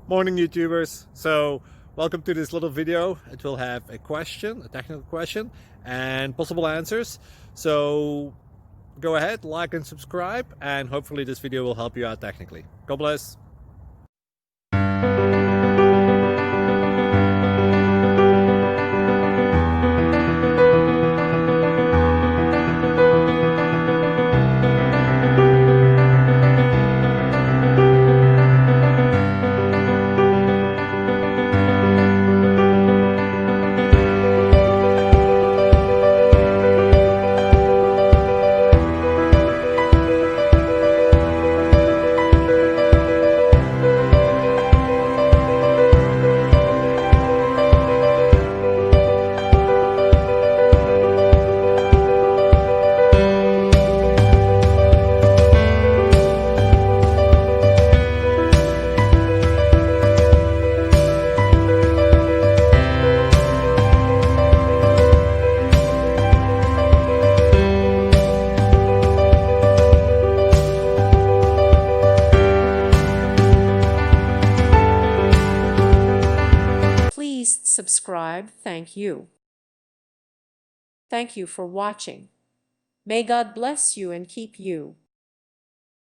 Morning YouTubers. So welcome to this little video. It will have a question, a technical question, and possible answers. So go ahead, like and subscribe, and hopefully this video will help you out technically. God bless. Please subscribe. Thank you. Thank you for watching. May God bless you and keep you.